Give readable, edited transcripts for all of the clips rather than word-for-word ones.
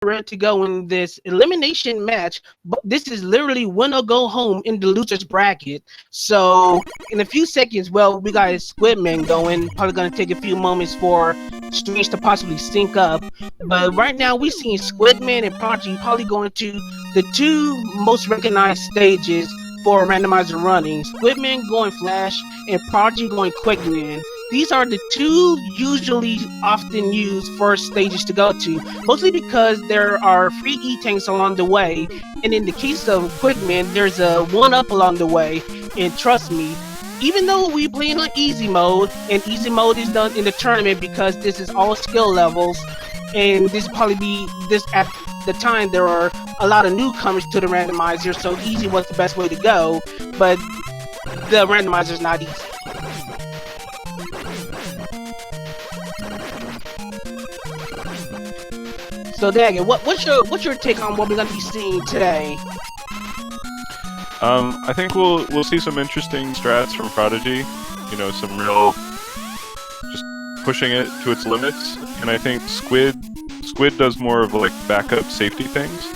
ready to go in this elimination match. But this is literally win or go home in the losers bracket. So in a few seconds, well, we got Squidman going. Probably gonna take a few moments for streams to possibly sync up. But right now we seeing Squidman and Prodigy probably going to the two most recognized stages for randomizer running. Squidman going Flash and Prodigy going Quickman. These are the two usually often used first stages to go to, mostly because there are free E-tanks along the way, and in the case of Quickman, there's a 1-up along the way, and trust me, even though we play on easy mode, and easy mode is done in the tournament because this is all skill levels, and this probably be this at the time there are a lot of newcomers to the randomizer, so easy was the best way to go, but the randomizer is not easy. So Dagan, what's your take on what we're gonna be seeing today? I think we'll see some interesting strats from Prodigy. You know, some real just pushing it to its limits, and I think Squid does more of like backup safety things.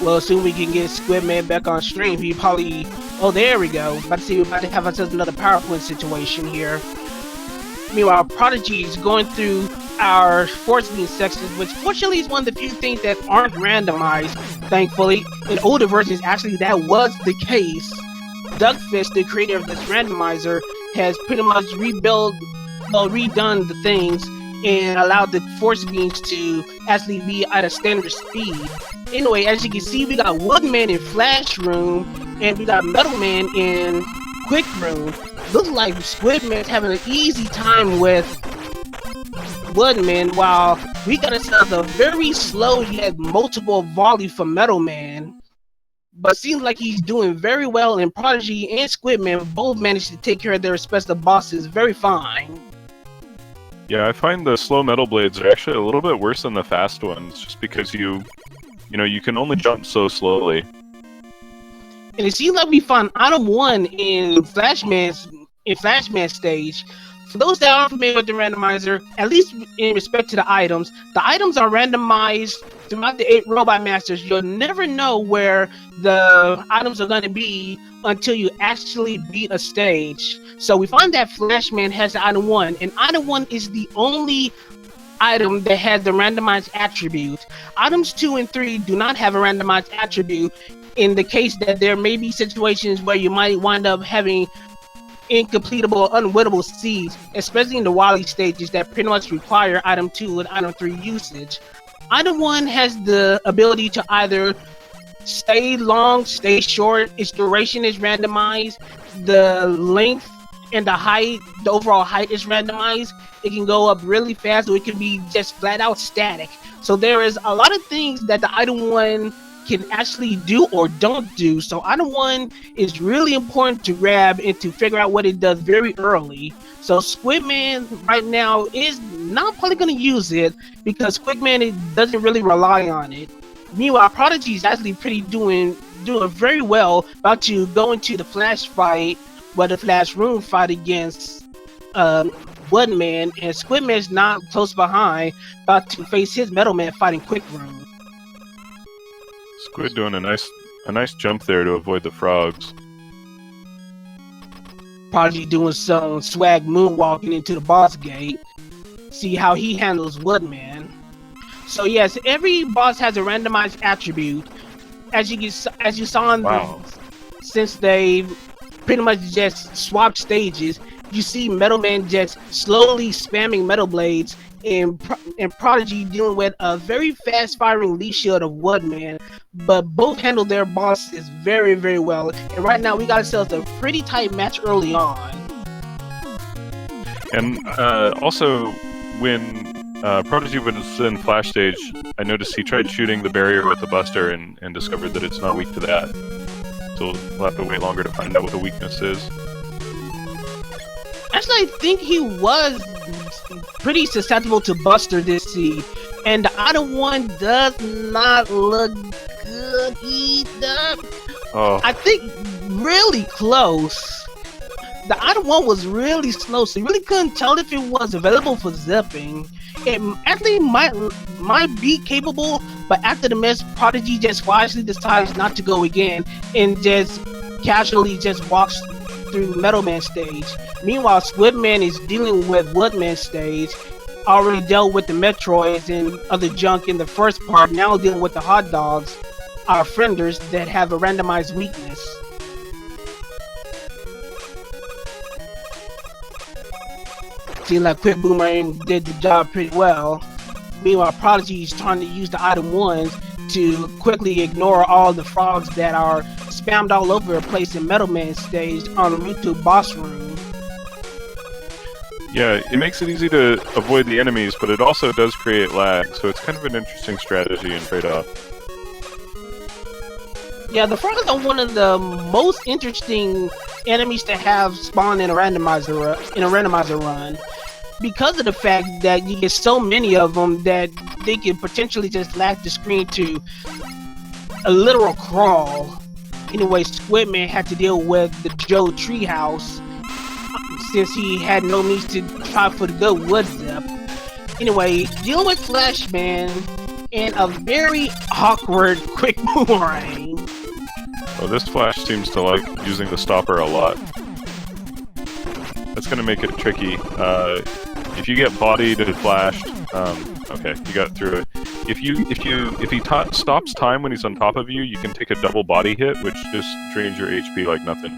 Well, soon we can get Squidman back on stream. He probably, oh, there we go. About to see, we're about to have ourselves another PowerPoint situation here. Meanwhile, Prodigy is going through our force beam sections, which fortunately is one of the few things that aren't randomized, thankfully. In older versions, actually, that was the case. Duckfist, the creator of this randomizer, has pretty much redone the things and allowed the force beams to actually be at a standard speed. Anyway, as you can see, we got Woodman in Flash Room, and we got Metalman in Quick Room. Looks like Squidman's having an easy time with Woodman, while we got ourselves a very slow yet multiple volley from Metalman. But seems like he's doing very well, and Prodigy and Squidman both managed to take care of their respective bosses very fine. Yeah, I find the slow metal blades are actually a little bit worse than the fast ones, just because you can only jump so slowly. And it seems like we found item 1 in Flashman stage. For those that aren't familiar with the randomizer, at least in respect to the items are randomized throughout the 8 robot masters. You'll never know where the items are going to be until you actually beat a stage. So we find that Flashman has item 1, and item 1 is the only item that has the randomized attribute. Items 2 and 3 do not have a randomized attribute, in the case that there may be situations where you might wind up having incompletable, unwinnable seeds, especially in the Wily stages that pretty much require item 2 and item 3 usage. Item 1 has the ability to either stay long, stay short, its duration is randomized, the length and the overall height is randomized. It can go up really fast, or it can be just flat out static. So there is a lot of things that the item 1 can actually do or don't do. So item 1 is really important to grab and to figure out what it does very early. So Squidman right now is not probably going to use it because Squidman doesn't really rely on it. Meanwhile, Prodigy is actually doing very well, about to go into the Flash fight, the Flash Room fight against Woodman, and Squidman's not close behind, about to face his Metalman fighting Quick Room. Squid doing a nice jump there to avoid the frogs. Prodigy doing some swag moonwalking into the boss gate. See how he handles Woodman. So yes, every boss has a randomized attribute. As you saw in since they pretty much just swapped stages, you see Metalman just slowly spamming metal blades, and Prodigy dealing with a very fast-firing leaf shield of Woodman, but both handle their bosses very, very well. And right now, we got ourselves a pretty tight match early on. And also, when Prodigy was in Flash Stage, I noticed he tried shooting the barrier with the Buster and discovered that it's not weak to that. So we'll have to wait longer to find out what the weakness is. Actually, I think he was pretty susceptible to Buster this seed, and the item 1 does not look good either. Oh. I think really close. The item 1 was really slow, so you really couldn't tell if it was available for zipping. It actually might be capable, but after the miss, Prodigy just wisely decides not to go again and just casually just walks through Metal Man stage. Meanwhile, Squidman is dealing with Woodman stage. Already dealt with the Metroids and other junk in the first part. Now dealing with the hot dogs, our frienders that have a randomized weakness. Seems like Quick Boomerang did the job pretty well. Meanwhile, Prodigy is trying to use the item ones to quickly ignore all the frogs that are spammed all over the place in Metal Man stage on route to boss room. Yeah, it makes it easy to avoid the enemies, but it also does create lag, so it's kind of an interesting strategy and trade-off. Yeah, the frogs are one of the most interesting enemies to have spawn in a randomizer run, because of the fact that you get so many of them that they can potentially just lag the screen to a literal crawl. Anyway, Squidman had to deal with the Joe Treehouse since he had no means to try for the good wood zip. Anyway, dealing with Flashman and a very awkward Quick Boomerang. Well, this Flash seems to like using the stopper a lot. That's gonna make it tricky. If you get bodied and flashed, okay, you got through it. If he stops time when he's on top of you, you can take a double body hit, which just drains your HP like nothing.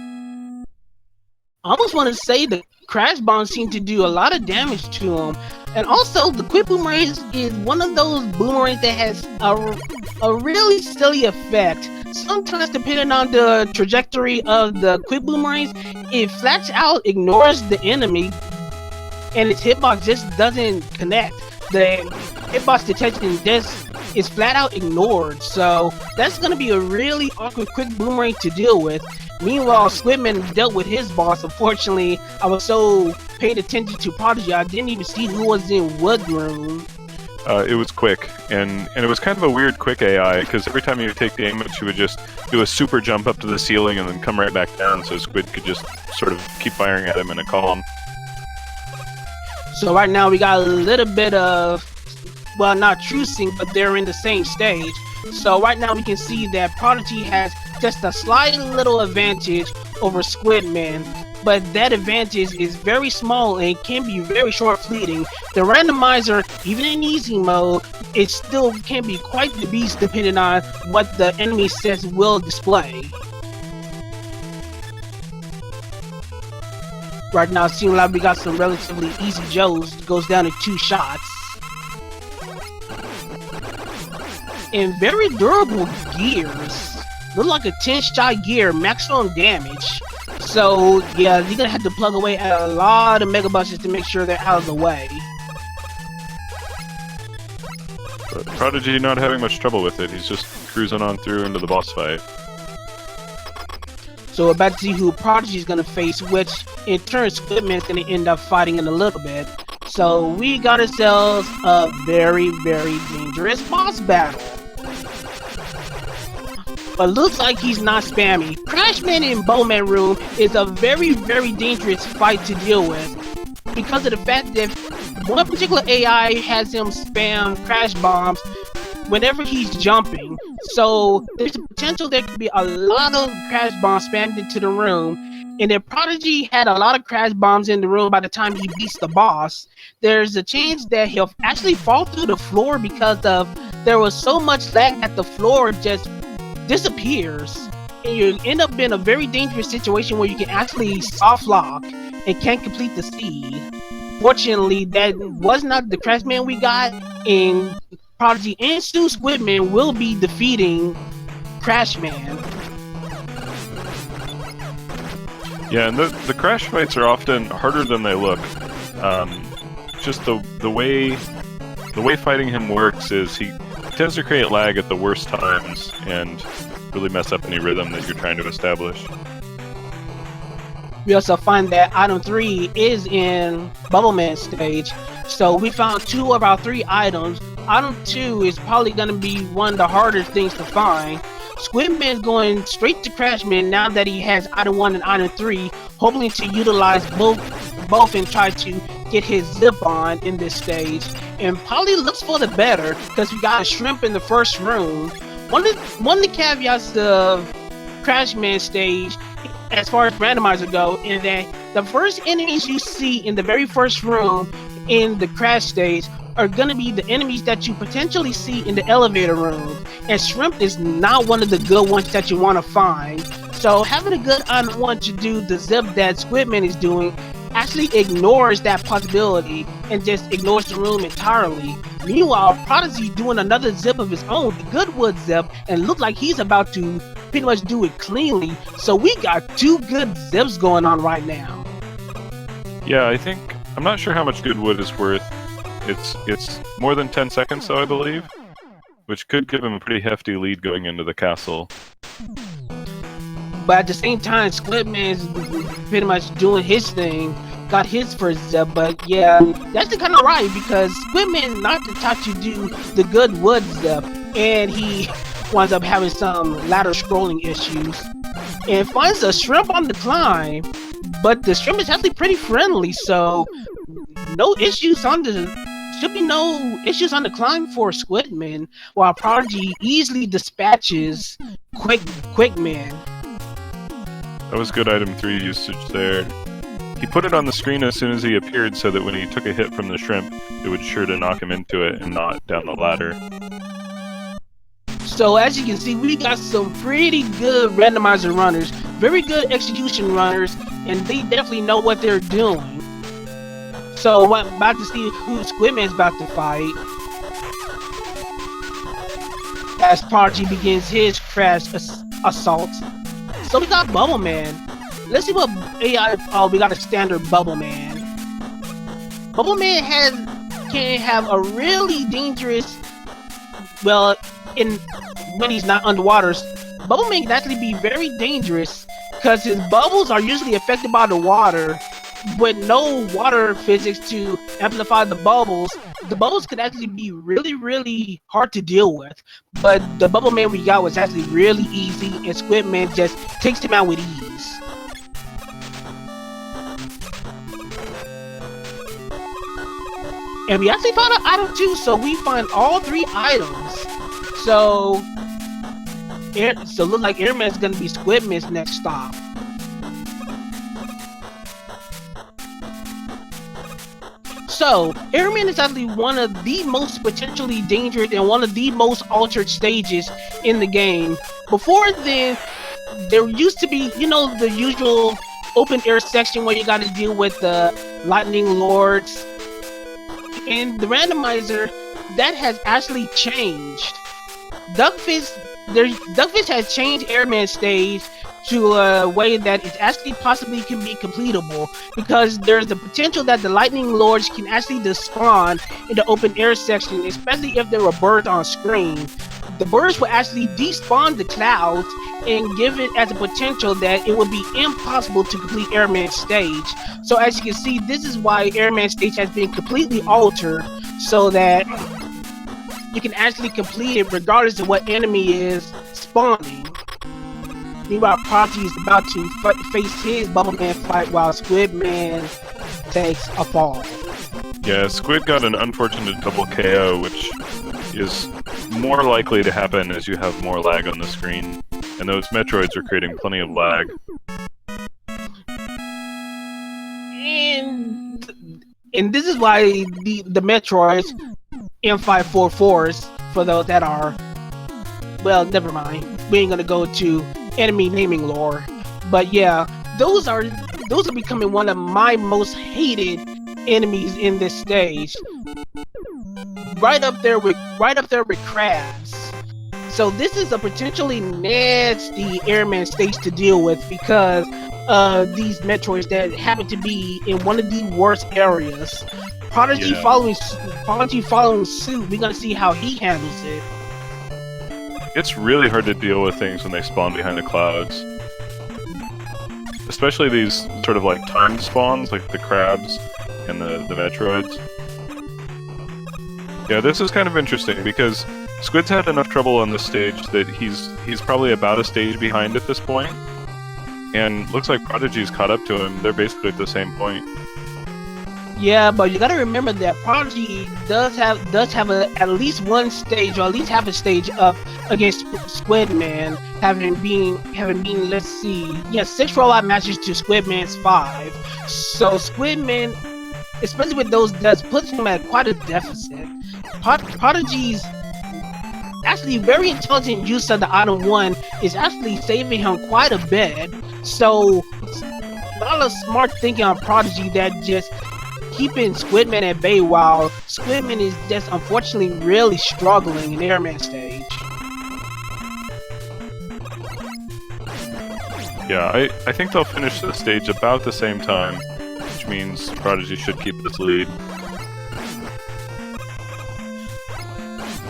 I almost want to say the Crash Bomb seemed to do a lot of damage to him. And also, the Quick Boomerang is one of those boomerangs that has a really silly effect. Sometimes, depending on the trajectory of the Quick Boomerangs, it flat out ignores the enemy, and its hitbox just doesn't connect. The hitbox detection just is flat out ignored, so that's going to be a really awkward Quick Boomerang to deal with. Meanwhile, Squidman dealt with his boss. Unfortunately, I was so paid attention to Prodigy, I didn't even see who was in what room. It was Quick, and it was kind of a weird Quick AI, because every time you would take damage, she would just do a super jump up to the ceiling and then come right back down, so Squid could just sort of keep firing at him in a column. So right now we got a little bit of, well, not true sync, but they're in the same stage. So right now we can see that Prodigy has just a slight little advantage over Squidman, but that advantage is very small and can be very short fleeting. The randomizer, even in easy mode, it still can be quite the beast depending on what the enemy sets will display. Right now it seems like we got some relatively easy Joes. It goes down to 2 shots. And very durable gears. Look like a 10-shot gear, maximum damage. So yeah, you're gonna have to plug away at a lot of Mega Buses to make sure they're out of the way. But Prodigy not having much trouble with it, he's just cruising on through into the boss fight. So we're about to see who Prodigy's gonna face, which in turn Squidman's gonna end up fighting in a little bit. So we got ourselves a very, very dangerous boss battle. But looks like he's not spammy. Crashman in Bowman Room is a very, very dangerous fight to deal with, because of the fact that one particular AI has him spam crash bombs whenever he's jumping. So there's a potential there could be a lot of crash bombs spammed into the room. And if Prodigy had a lot of crash bombs in the room by the time he beats the boss, there's a chance that he'll actually fall through the floor because there was so much lag that the floor just disappears, and you end up in a very dangerous situation where you can actually soft lock and can't complete the seed. Fortunately, that was not the Crashman we got, and Prodigy and Stu Squidman will be defeating Crashman. Yeah, and the crash fights are often harder than they look. Just the way fighting him works is he tends to create lag at the worst times and really mess up any rhythm that you're trying to establish. We also find that item 3 is in Bubbleman stage, so we found 2 of our 3 items. Item 2 is probably going to be one of the harder things to find. Squidman's going straight to Crashman now that he has item 1 and item 3, hoping to utilize both and try to get his zip on in this stage, and probably looks for the better because we got a shrimp in the first room. One of the caveats of Crashman stage, as far as randomizer go, is that the first enemies you see in the very first room in the crash stage are gonna be the enemies that you potentially see in the elevator room, and shrimp is not one of the good ones that you want to find. So having a good on one to do the zip that Squidman is doing actually ignores that possibility and just ignores the room entirely. Meanwhile, Prodigy doing another zip of his own, the Goodwood zip, and look like he's about to pretty much do it cleanly. So we got two good zips going on right now. Yeah, I'm not sure how much Goodwood is worth. It's more than 10 seconds, though, I believe, which could give him a pretty hefty lead going into the castle. But at the same time, Squidman's pretty much doing his thing, got his first zip. But yeah, that's kind of right, because Squidman not the type to do the good wood zip, and he winds up having some ladder scrolling issues, and finds a shrimp on the climb. But the shrimp is actually pretty friendly, so no issues on the. Should be no issues on the climb for Squidman, while Prodigy easily dispatches Quickman. That was good item 3 usage there. He put it on the screen as soon as he appeared so that when he took a hit from the shrimp, it would sure to knock him into it and not down the ladder. So as you can see, we got some pretty good randomizer runners, very good execution runners, and they definitely know what they're doing. So I'm about to see who Squidman's about to fight as Prodigy begins his crash assault. So we got Bubble Man. Let's see what AI. Oh, we got a standard Bubble Man. Bubble Man can have a really dangerous. Well, when he's not underwater, Bubble Man can actually be very dangerous because his bubbles are usually affected by the water. With no water physics to amplify the bubbles could actually be really, really hard to deal with. But the Bubble Man we got was actually really easy, and Squidman just takes him out with ease. And we actually found an item too, so we find all 3 items. So look like Airman's gonna be Squidman's next stop. So, Airman is actually one of the most potentially dangerous and one of the most altered stages in the game. Before then, there used to be, the usual open air section where you gotta deal with the Lightning Lords. And the randomizer, that has actually changed. Duckfish has changed Airman stage to a way that it actually possibly can be completable, because there's the potential that the Lightning Lords can actually despawn in the open air section, especially if there were birds on screen. The birds will actually despawn the clouds and give it as a potential that it would be impossible to complete Airman stage. So as you can see, this is why Airman stage has been completely altered, so that you can actually complete it regardless of what enemy is spawning. Meanwhile, Prodigy is about to face his Bubble Man fight while Squidman takes a fall. Yeah, Squid got an unfortunate double KO, which is more likely to happen as you have more lag on the screen. And those Metroids are creating plenty of lag. And this is why the Metroids, M544s, for those that are, well, never mind. We ain't gonna go to enemy naming lore, but yeah, those are becoming one of my most hated enemies in this stage. Right up there with crabs. So this is a potentially nasty Airman stage to deal with because these Metroids that happen to be in one of the worst areas. Prodigy following suit. We're gonna see how he handles it. It's really hard to deal with things when they spawn behind the clouds. Especially these sort of like timed spawns, like the crabs and the Metroids. Yeah, this is kind of interesting because Squid's had enough trouble on this stage that he's probably about a stage behind at this point. And looks like Prodigy's caught up to him. They're basically at the same point. Yeah, but you gotta remember that Prodigy does have at least one stage, or at least half a stage up against Squidman, having been let's see, yeah, 6 robot matches to Squidman's 5. So Squidman, especially with those deaths, puts him at quite a deficit. Prodigy's actually very intelligent use of the item 1 is actually saving him quite a bit. So a lot of smart thinking on Prodigy that just keeping Squidman at bay, while Squidman is just unfortunately really struggling in Airman stage. Yeah, I think they'll finish the stage about the same time, which means Prodigy should keep this lead.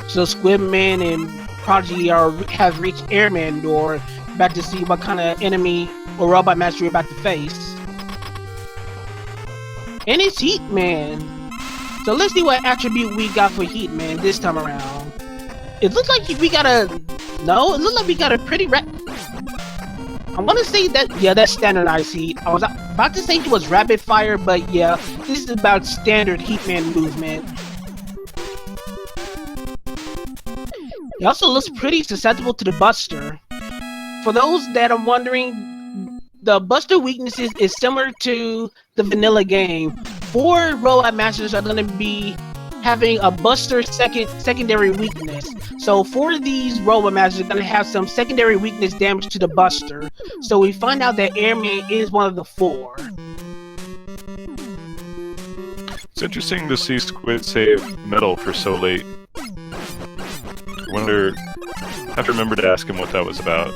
So Squidman and Prodigy have reached Airman door, about to see what kind of enemy or robot master we're about to face. And it's Heatman. So let's see what attribute we got for Heatman this time around. It looks like we got a... No, it looks like we got a pretty I want to say that... Yeah, that's standardized heat. I was about to say it was rapid fire, but yeah, this is about standard Heatman movement. He also looks pretty susceptible to the Buster. For those that are wondering, the Buster weaknesses is similar to the vanilla game. 4 robot masters are going to be having a Buster secondary weakness. So 4 of these robot masters are going to have some secondary weakness damage to the Buster. So we find out that Airman is one of the 4. It's interesting to see Squid save metal for so late. I wonder... I have to remember to ask him what that was about.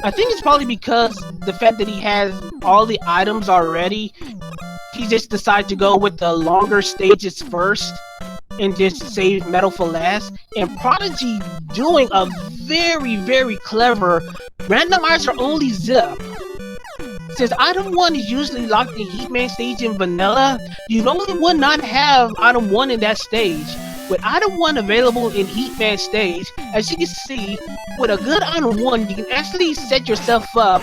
I think it's probably because the fact that he has all the items already, he just decided to go with the longer stages first and just save metal for last. And Prodigy doing a very, very clever randomizer only zip. Since item 1 is usually locked in Heatman stage in vanilla, you normally would not have item 1 in that stage. With item 1 available in Heatman stage, as you can see, with a good item 1, you can actually set yourself up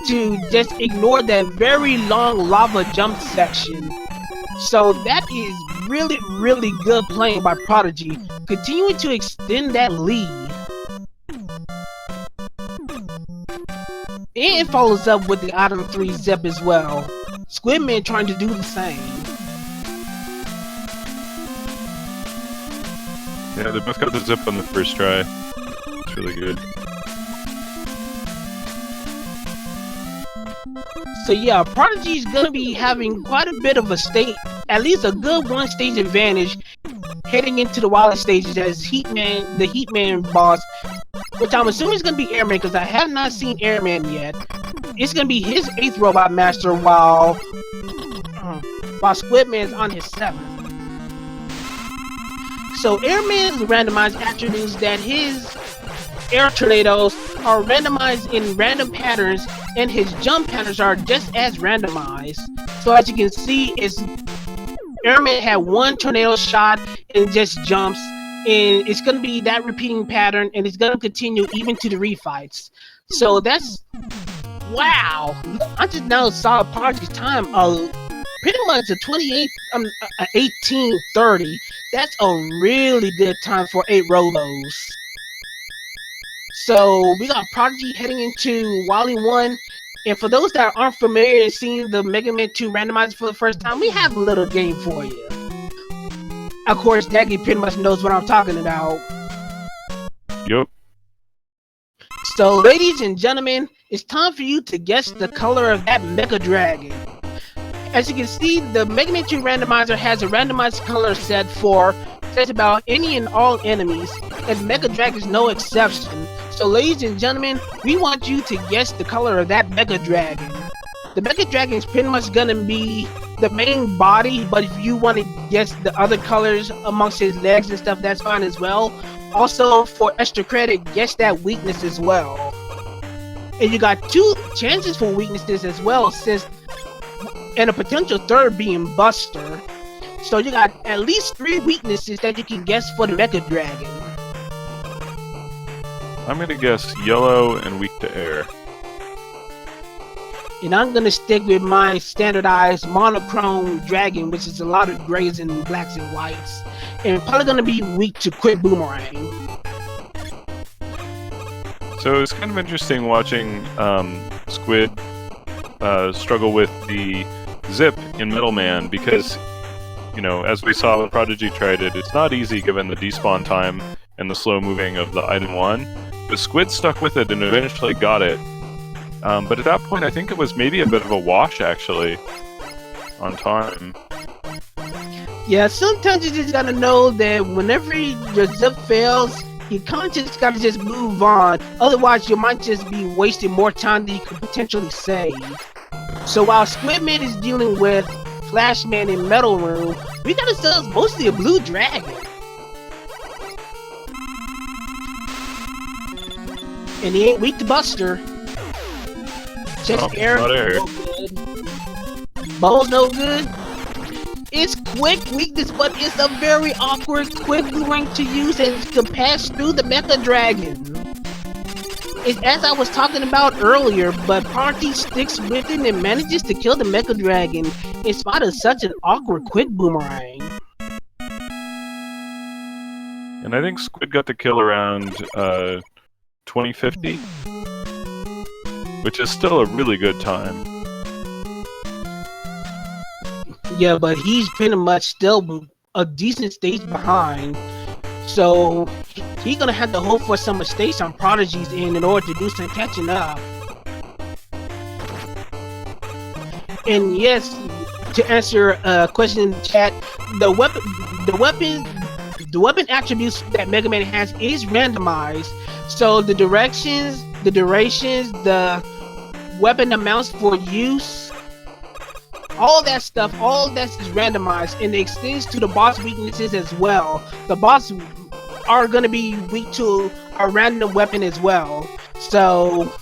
to just ignore that very long lava jump section. So that is really, really good playing by Prodigy, continuing to extend that lead. And it follows up with the item 3 zip as well. Squidman trying to do the same. Yeah, they both got the zip on the first try. It's really good. So yeah, Prodigy's gonna be having quite a bit of a state, at least a good 1 stage advantage heading into the wild stages as the Heatman boss, which I'm assuming is gonna be Airman because I have not seen Airman yet. It's gonna be his 8th robot master while Squidman's on his 7th. So Airman's randomized attributes that his air tornadoes are randomized in random patterns, and his jump patterns are just as randomized. So as you can see, Airman had 1 tornado shot and just jumps, and it's going to be that repeating pattern, and it's going to continue even to the refights. So that's... Wow! I just now saw Prodigy's time pretty much a 18:30. That's a really good time for 8 Robos. So we got Prodigy heading into Wally 1. And for those that aren't familiar and seeing the Mega Man 2 randomizer for the first time, we have a little game for you. Of course, Daggy pretty much knows what I'm talking about. Yup. So ladies and gentlemen, it's time for you to guess the color of that Mega Dragon. As you can see, the Mega Man 2 randomizer has a randomized color set for just about any and all enemies, and Mega Dragon is no exception. So ladies and gentlemen, we want you to guess the color of that Mega Dragon. The Mega Dragon is pretty much gonna be the main body, but if you want to guess the other colors amongst his legs and stuff, that's fine as well. Also, for extra credit, guess that weakness as well. And you got 2 chances for weaknesses as well, and a potential 3rd being Buster. So you got at least 3 weaknesses that you can guess for the Mega Dragon. I'm gonna guess yellow and weak to air. And I'm gonna stick with my standardized monochrome dragon, which is a lot of grays and blacks and whites. And probably gonna be weak to quick boomerang. So it's kind of interesting watching Squid struggle with the zip in Middleman because, you know, as we saw when Prodigy tried it, it's not easy given the despawn time and the slow moving of the item 1. But Squid stuck with it and eventually got it. But at that point, I think it was maybe a bit of a wash, actually, on time. Yeah, sometimes you just gotta know that whenever your zip fails, you kind of just gotta just move on. Otherwise, you might just be wasting more time than you could potentially save. So while Squidman is dealing with Flashman in Metal Room, we got ourselves mostly a blue dragon. And he ain't weak to Buster. Just air, not air. no good. Bowl's no good. It's quick weakness, but it's a very awkward quick boomerang to use and to pass through the Mecha Dragon. It's as I was talking about earlier, but Prodigy sticks with it and manages to kill the Mecha Dragon in spite of such an awkward quick boomerang. And I think Squid got the kill around 2050, which is still a really good time. Yeah, but he's pretty much still a decent stage behind. So he's gonna have to hope for some mistakes on Prodigy's end in order to do some catching up. And yes, to answer a question in the chat, the weapon attributes that Mega Man has is randomized. So the directions, the durations, the weapon amounts for use, all that stuff, all that is randomized, and it extends to the boss weaknesses as well. The boss are gonna be weak to a random weapon as well. So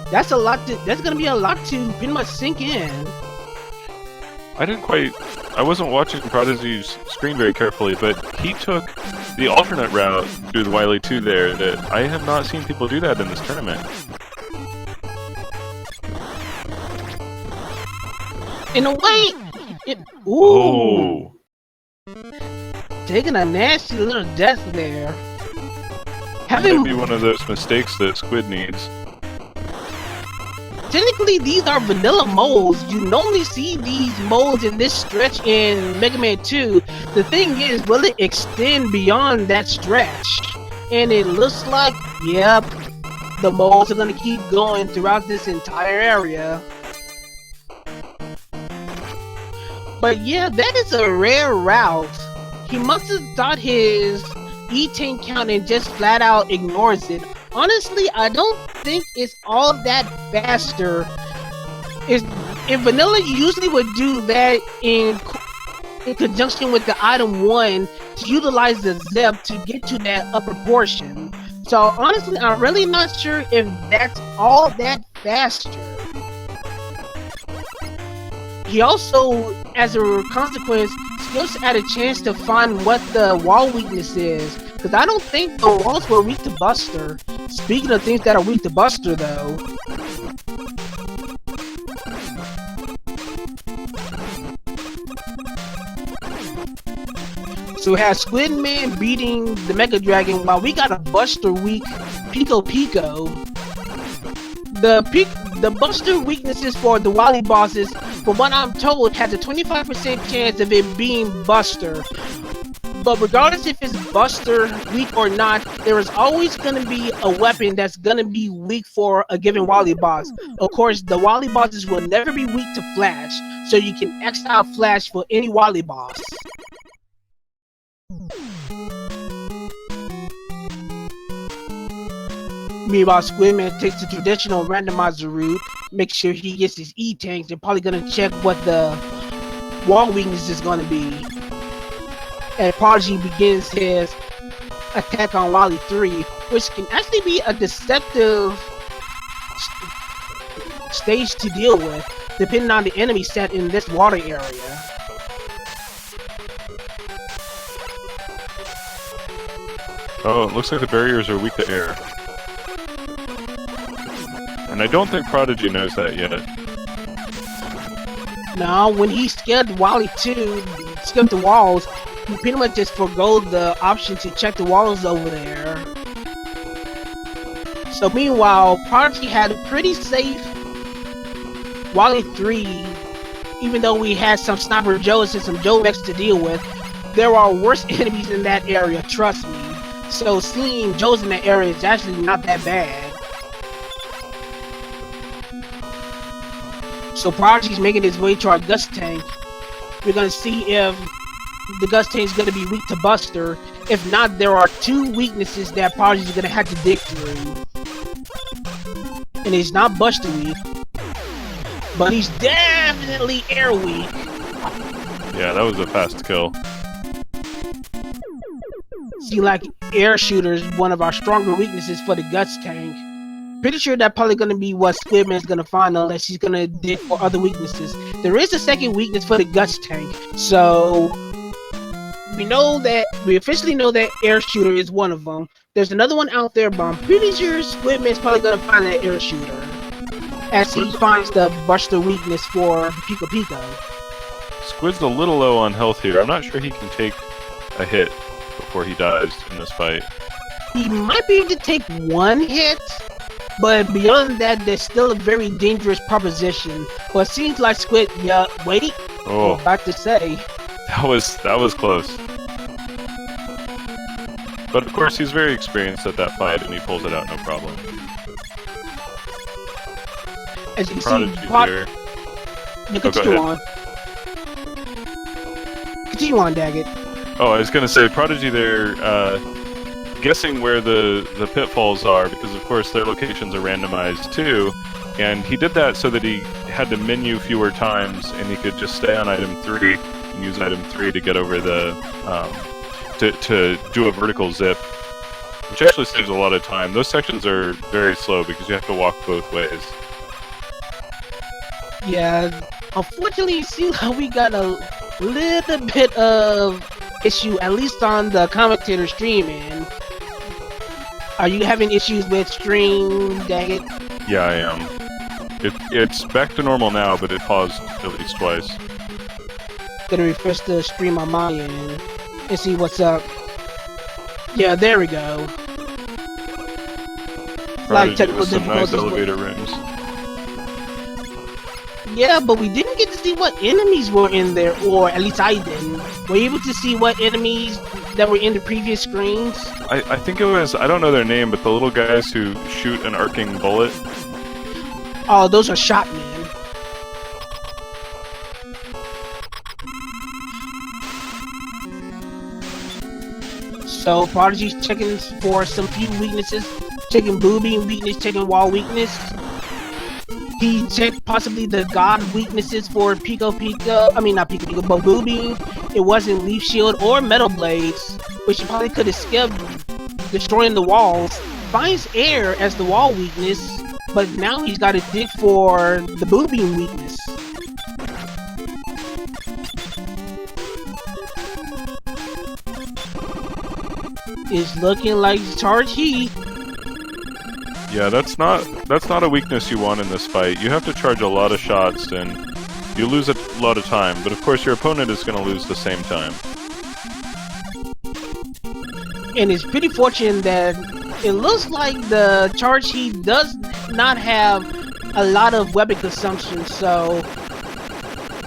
that's gonna be a lot to pretty much sink in. I wasn't watching Prodigy's screen very carefully, but he took the alternate route through the Wily 2 there that I have not seen people do that in this tournament. In a way, Oh. Taking a nasty little death there. That might be one of those mistakes that Squid needs. Technically, these are vanilla molds. You normally see these molds in this stretch in Mega Man 2. The thing is, will it extend beyond that stretch? And it looks like, yep, the molds are gonna keep going throughout this entire area. But yeah, that is a rare route. He must have thought his E-tank count and just flat out ignores it. Honestly, I don't think it's all that faster. In vanilla, you usually would do that in conjunction with the item 1 to utilize the zip to get to that upper portion. So honestly, I'm really not sure if that's all that faster. He also, as a consequence, still had a chance to find what the wall weakness is. Because I don't think the walls were weak to Buster. Speaking of things that are weak to Buster, though. So we have Squidman beating the Mega Dragon while we got a Buster weak Pico Pico. The Buster weaknesses for the Wily bosses, from what I'm told, has a 25% chance of it being Buster. But regardless if it's Buster weak or not, there is always going to be a weapon that's going to be weak for a given Wily boss. Of course, the Wily bosses will never be weak to Flash, so you can X out Flash for any Wily boss. Meanwhile, Squidman takes the traditional randomizer route, makes sure he gets his E-tanks. They're probably gonna check what the wall weakness is gonna be. And Prodigy begins his attack on Wily 3, which can actually be a deceptive stage to deal with, depending on the enemy set in this water area. Oh, it looks like the barriers are weak to air. And I don't think Prodigy knows that yet. Now, when he skipped Wally 2, skipped the walls, he pretty much just forgoed the option to check the walls over there. So meanwhile, Prodigy had a pretty safe Wally 3, even though we had some Sniper Joes and some Joe Mechs to deal with. There are worse enemies in that area, trust me. So seeing Joes in that area is actually not that bad. So Prodigy's making his way to our Gust Tank. We're gonna see if the Gust Tank is gonna be weak to Buster. If not, there are two weaknesses that Prodigy's gonna have to dig through. And he's not Buster weak, but he's definitely air weak. Yeah, that was a fast kill. See, like, air shooter is one of our stronger weaknesses for the Gust Tank. Pretty sure that's probably going to be what Squidman's going to find unless he's going to dig for other weaknesses. There is a second weakness for the Gust Tank, so we officially know that air shooter is one of them. There's another one out there, but I'm pretty sure Squidman's probably going to find that air shooter as he finds the Buster weakness for Pico Pico. Squid's a little low on health here. I'm not sure he can take a hit before he dies in this fight. He might be able to take one hit, but beyond that, there's still a very dangerous proposition. But it seems like Squid, wait, Oh, I'm about to say. that was close. But of course, he's very experienced at that fight, and he pulls it out no problem. As you can Prodigy see, here. continue on. Continue on, Daggett. Oh, I was gonna say, Prodigy there, guessing where the pitfalls are, because of course their locations are randomized too, and he did that so that he had to menu fewer times, and he could just stay on item 3 and use item 3 to get over the, to do a vertical zip, which actually saves a lot of time. Those sections are very slow because you have to walk both ways. Yeah, unfortunately, it seems like we got a little bit of issue, at least on the commentator streaming. Are you having issues with stream, Daggett? Yeah, I am. It's back to normal now, but it paused at least twice. Gonna refresh the stream on my end and see what's up. Yeah, there we go. Like technical with some nice difficulties. elevator rooms. Yeah, but we didn't get to see what enemies were in there, or at least I didn't. Were you able to see what enemies that were in the previous screens? I think it was, I don't know their name, but the little guys who shoot an arcing bullet. Oh, those are Shotmen. So Prodigy's checking for some few weaknesses, checking booby weakness, checking wall weakness. He checked possibly the god weaknesses for Pico Pico. I mean, not Pico Pico, but booby. It wasn't Leaf Shield or Metal Blades, which he probably could have skipped destroying the walls. Finds air as the wall weakness, but now he's got to dig for the booby weakness. It's looking like charge heat. Yeah, that's not a weakness you want in this fight. You have to charge a lot of shots, and you lose a lot of time. But of course, your opponent is going to lose the same time. And it's pretty fortunate that it looks like the charge heat does not have a lot of weapon consumption, so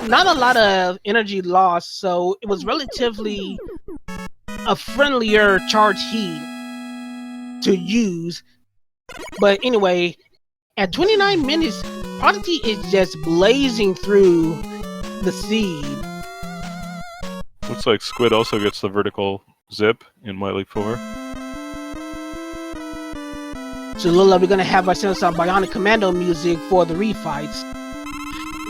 not a lot of energy loss. So it was relatively a friendlier charge heat to use. But anyway, at 29 minutes, Prodigy is just blazing through the seed. Looks like Squid also gets the vertical zip in Wily 4. So Lola, we're gonna have ourselves some Bionic Commando music for the refights.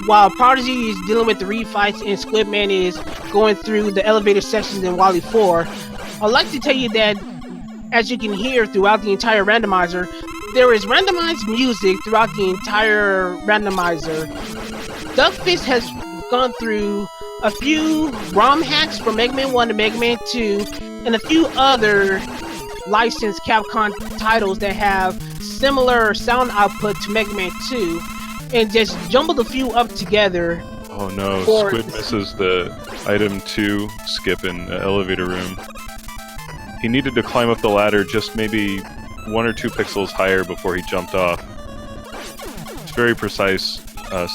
While Prodigy is dealing with the refights and Squidman is going through the elevator sections in Wily 4, I'd like to tell you that, as you can hear throughout the entire randomizer, there is randomized music throughout the entire randomizer. Duckfist has gone through a few ROM hacks from Mega Man 1 to Mega Man 2, and a few other licensed Capcom titles that have similar sound output to Mega Man 2 and just jumbled a few up together. Oh no, Squid misses the item 2 skip in the elevator room. He needed to climb up the ladder just maybe 1 or 2 pixels higher before he jumped off. It's very precise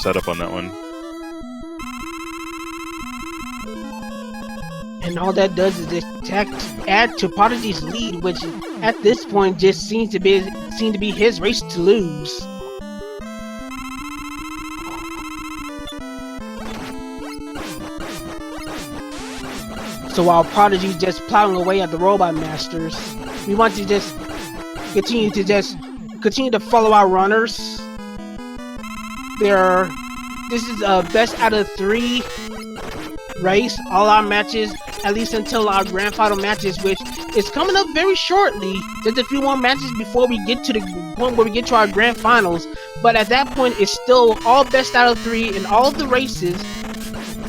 setup on that one. And all that does is just add to Prodigy's lead, which at this point just seems to be his race to lose. So while Prodigy just plowing away at the Robot Masters, we want to just continue to follow our runners. This is a best out of 3 race. All our matches, at least until our grand final matches, which is coming up very shortly. Just a few more matches before we get to the point where we get to our grand finals. But at that point, it's still all best out of 3, and all of the races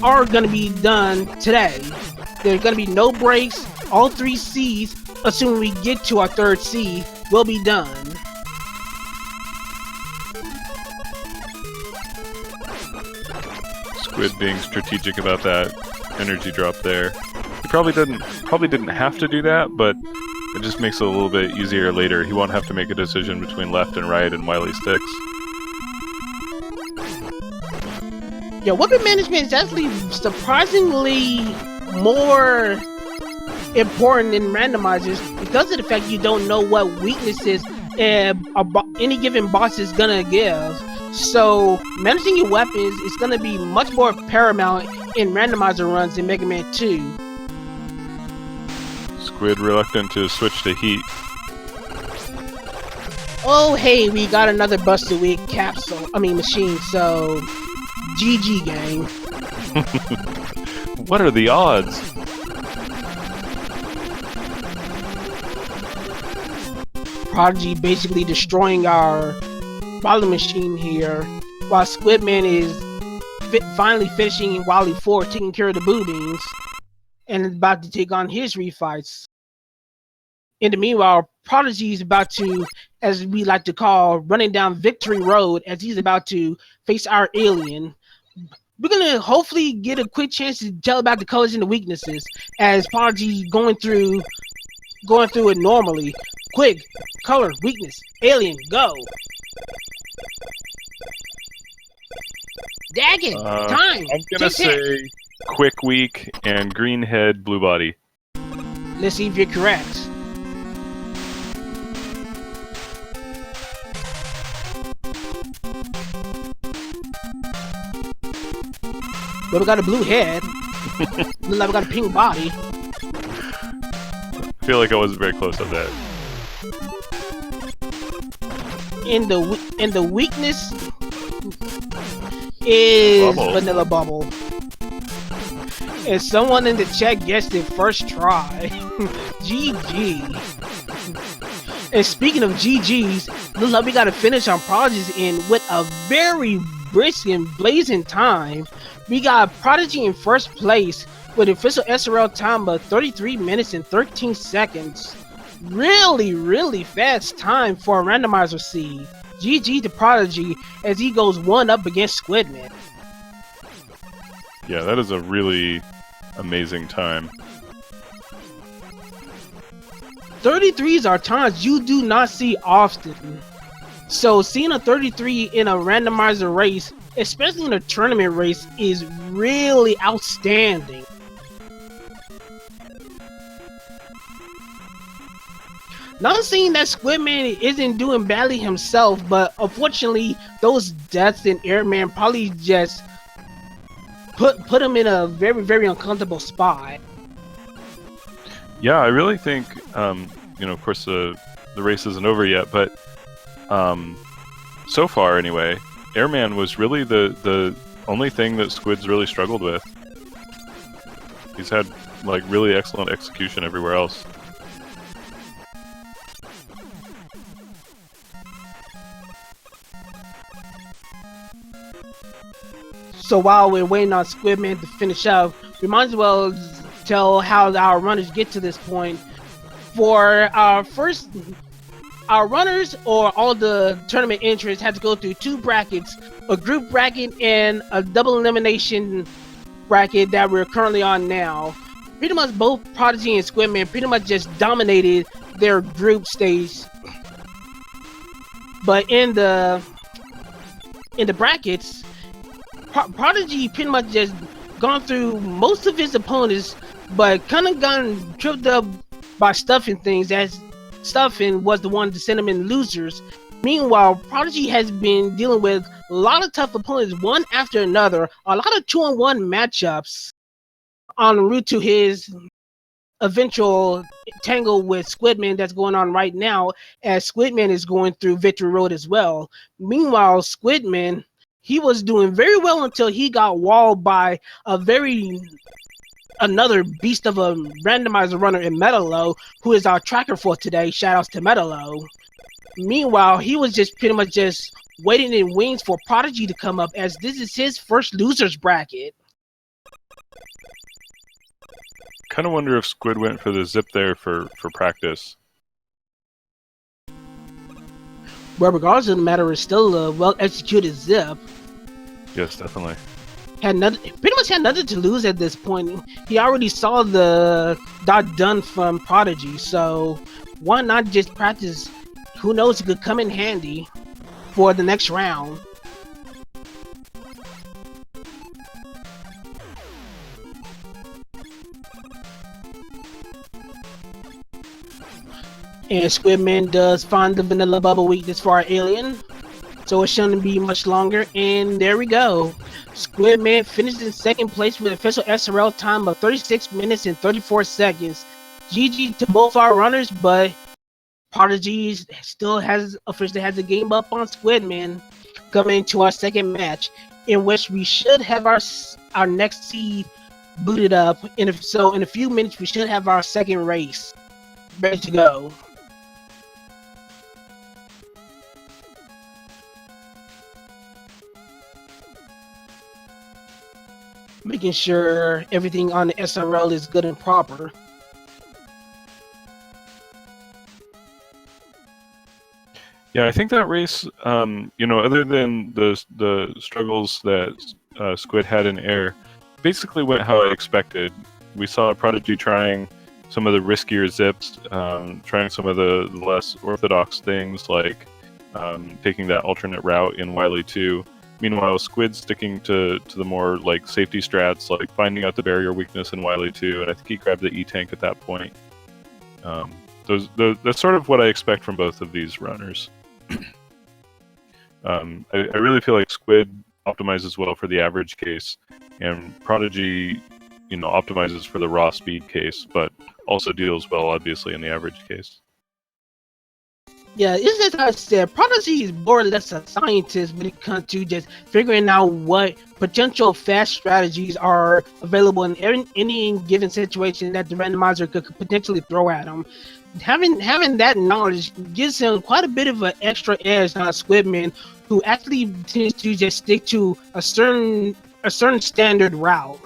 are going to be done today. There's going to be no breaks. All 3 C's, assuming we get to our 3rd C, will be done. Squid being strategic about that energy drop there. He probably didn't have to do that, but it just makes it a little bit easier later. He won't have to make a decision between left and right and while he sticks. Yeah, weapon management is actually surprisingly more important in randomizers because of the fact you don't know what weaknesses any given boss is gonna give. So managing your weapons is gonna be much more paramount in randomizer runs in Mega Man 2. Squid reluctant to switch to heat. Oh hey, we got another busted weak machine, so GG gang. What are the odds? Prodigy basically destroying our Wily machine here, while Squidman is finally finishing Wily 4, taking care of the boobies, and is about to take on his refights. In the meanwhile, Prodigy is about to, as we like to call, running down Victory Road as he's about to face our alien. We're gonna hopefully get a quick chance to tell about the colors and the weaknesses as Prodigy going through it normally. Quick, color, weakness, alien, go! Daggett, time! I'm gonna say quick, weak, and green head, blue body. Let's see if you're correct. But we got a blue head. Looks like we got a pink body. I feel like I wasn't very close on that. And the weakness is Vanilla Bubble. And someone in the chat guessed it first try. GG. And speaking of GG's, looks like we got to finish on Prodigy's end with a very brisk and blazing time. We got Prodigy in first place with official SRL time of 33 minutes and 13 seconds. Really, really fast time for a randomizer seed. GG to Prodigy as he goes 1 up against Squidman. Yeah, that is a really amazing time. 33s are times you do not see often. So seeing a 33 in a randomizer race, especially in a tournament race, is really outstanding. Not saying that Squidman isn't doing badly himself, but unfortunately, those deaths in Airman probably just put him in a very, very uncomfortable spot. Yeah, I really think, of course the race isn't over yet, but so far anyway, Airman was really the only thing that Squid's really struggled with. He's had like really excellent execution everywhere else. So while we're waiting on Squidman to finish up, we might as well tell how our runners get to this point. For our first our runners or all the tournament entrants had to go through 2 brackets, a group bracket and a double elimination bracket that we're currently on now. Pretty much both Prodigy and Squidman pretty much just dominated their group stage. But in the brackets, Prodigy pretty much just gone through most of his opponents, but kind of gotten tripped up by stuffing things, as stuffing was the one to send him in losers. Meanwhile, Prodigy has been dealing with a lot of tough opponents, one after another, a lot of 2-on-1 matchups en route to his eventual tangle with Squidman that's going on right now, as Squidman is going through Victory Road as well. Meanwhile, Squidman, he was doing very well until he got walled by another beast of a randomizer runner in Metalo, who is our tracker for today. Shoutouts to Metalo. Meanwhile, he was just pretty much just waiting in wings for Prodigy to come up, as this is his first losers bracket. Kind of wonder if Squid went for the zip there for practice. Well, regardless of the matter, it's still a well-executed zip. Yes, definitely. Pretty much had nothing to lose at this point. He already saw the dot done from Prodigy, so why not just practice? Who knows, it could come in handy for the next round. And Squidman does find the vanilla bubble weakness for our alien, so it shouldn't be much longer. And there we go. Squidman finished in second place with an official SRL time of 36 minutes and 34 seconds. GG to both our runners, but Prodigy still officially has a game up on Squidman coming into our second match, in which we should have our next seed booted up. In a few minutes we should have our second race ready to go. Making sure everything on the SRL is good and proper. Yeah, I think that race, other than the struggles that Squid had in air, basically went how I expected. We saw Prodigy trying some of the riskier zips, trying some of the less orthodox things, like taking that alternate route in Wily 2. Meanwhile, Squid sticking to the more like safety strats, like finding out the barrier weakness in Wily 2, and I think he grabbed the E-Tank at that point. That's sort of what I expect from both of these runners. I really feel like Squid optimizes well for the average case, and Prodigy, optimizes for the raw speed case, but also deals well, obviously, in the average case. Yeah, it's just like I said, Prodigy is more or less a scientist when it comes to just figuring out what potential fast strategies are available in any given situation that the randomizer could potentially throw at him. Having that knowledge gives him quite a bit of an extra edge on Squidman, who actually tends to just stick to a certain standard route.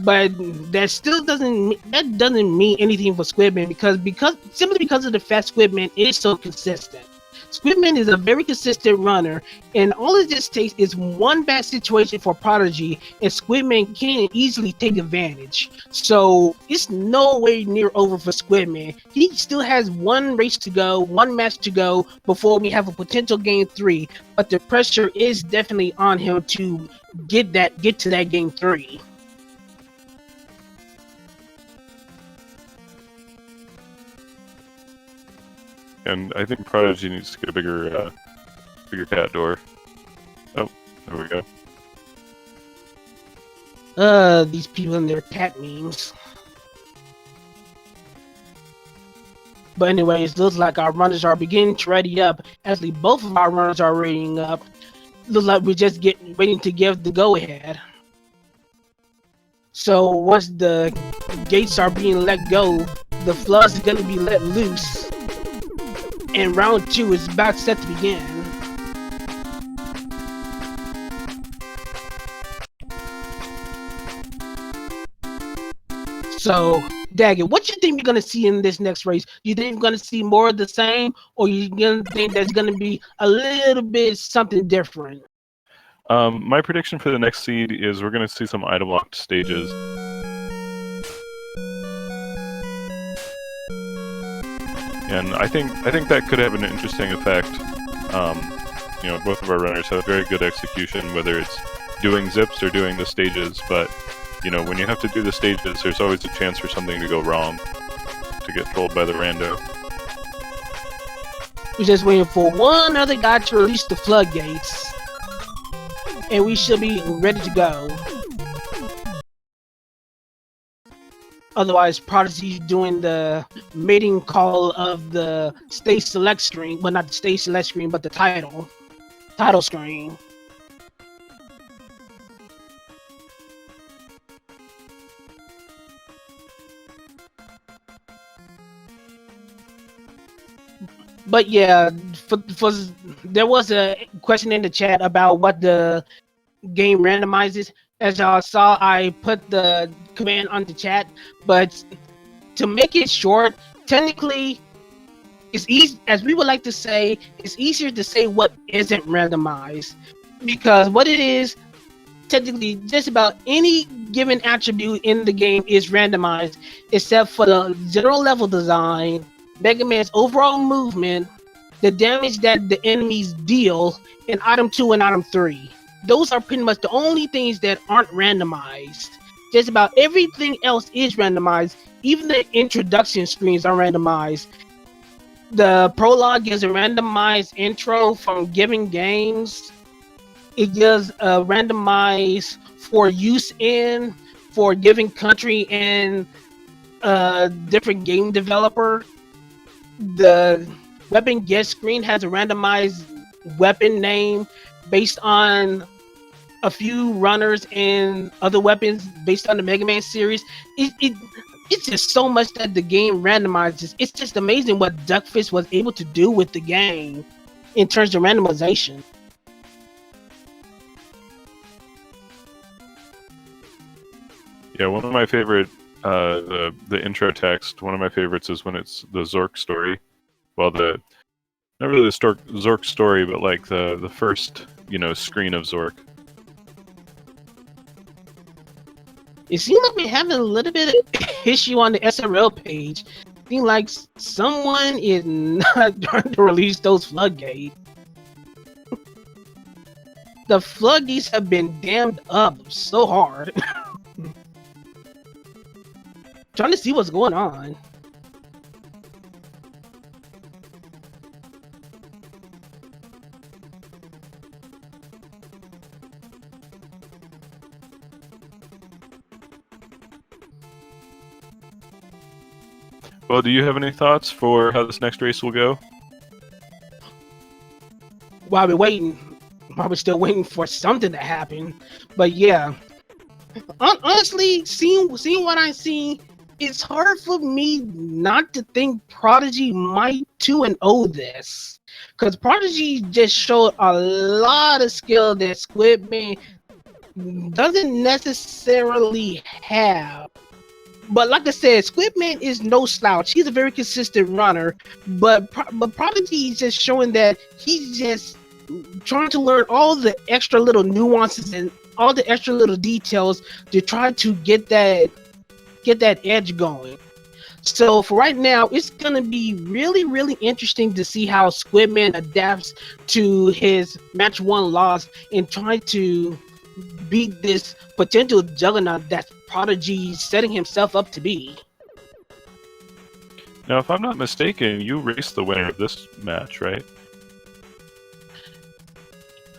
But that still doesn't mean anything for Squidman, simply because of the fact Squidman is so consistent. Squidman is a very consistent runner, and all it just takes is one bad situation for Prodigy, and Squidman can easily take advantage. So it's nowhere near over for Squidman. He still has one race to go, one match to go before we have a potential game 3, but the pressure is definitely on him to get to that game 3. And I think Prodigy needs to get a bigger cat door. Oh, there we go. These people and their cat memes. But anyways, looks like our runners are beginning to ready up. Actually, both of our runners are readying up. Looks like we're just waiting to give the go-ahead. So once the gates are being let go, the floods are going to be let loose. And round 2 is about set to begin. So Daggett, what you think we're gonna see in this next race? You think we're gonna see more of the same, or you gonna think there's gonna be a little bit something different? My prediction for the next seed is we're going to see some item locked stages. And I think that could have an interesting effect. You know, both of our runners have very good execution, whether it's doing zips or doing the stages. But you know, when you have to do the stages, there's always a chance for something to go wrong, to get trolled by the rando. We're just waiting for one other guy to release the floodgates, and we should be ready to go. Otherwise, Prodigy doing the mating call of the stage select screen, well, not the stage select screen, but the title screen. But yeah, there was a question in the chat about what the game randomizes. As y'all saw, I put the command on the chat, but to make it short, technically, it's easy, as we would like to say, it's easier to say what isn't randomized, because what it is, technically, just about any given attribute in the game is randomized, except for the general level design, Mega Man's overall movement, the damage that the enemies deal, and item 2 and item 3. Those are pretty much the only things that aren't randomized. Just about everything else is randomized. Even the introduction screens are randomized. The prologue is a randomized intro from giving games. It gives a randomized for use in, for giving country and a different game developer. The weapon guest screen has a randomized weapon name based on a few runners and other weapons based on the Mega Man series. It's just so much that the game randomizes. It's just amazing what Duckfish was able to do with the game in terms of randomization. Yeah, one of my favorite, the intro text, one of my favorites is when it's the Zork story. Well, not really the Zork story, but like the first, you know, screen of Zork. It seems like we're having a little bit of issue on the SRL page. It seems like someone is not trying to release those floodgates. The floodgates have been dammed up so hard. Trying to see what's going on. Well, do you have any thoughts for how this next race will go? While we're waiting, while we're still waiting for something to happen. But yeah, honestly, seeing what I see, it's hard for me not to think Prodigy might 2-0 this, because Prodigy just showed a lot of skill that Squidman doesn't necessarily have. But like I said, Squidman is no slouch. He's a very consistent runner, but Prodigy is just showing that he's just trying to learn all the extra little nuances and all the extra little details to try to get that edge going. So for right now, it's gonna be really, really interesting to see how Squidman adapts to his match 1 loss and try to beat this potential juggernaut that Prodigy setting himself up to be. Now, if I'm not mistaken, you raced the winner of this match, right?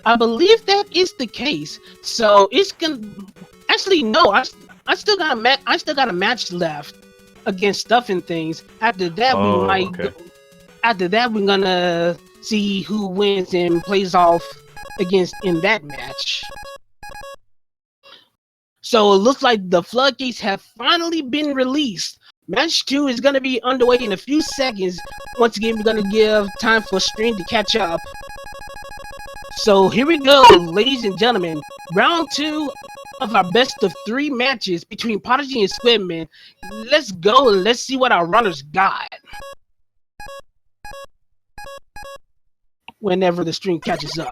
I believe that is the case. So it's gonna actually no. I still got a match left against Stuff and Things. After that, we might. Okay. After that, we're gonna see who wins and plays off against in that match. So it looks like the floodgates have finally been released. Match 2 is going to be underway in a few seconds. Once again, we're going to give time for stream to catch up. So here we go, ladies and gentlemen. Round 2 of our best of 3 matches between Prodigy and Squidman. Let's go and let's see what our runners got. Whenever the stream catches up.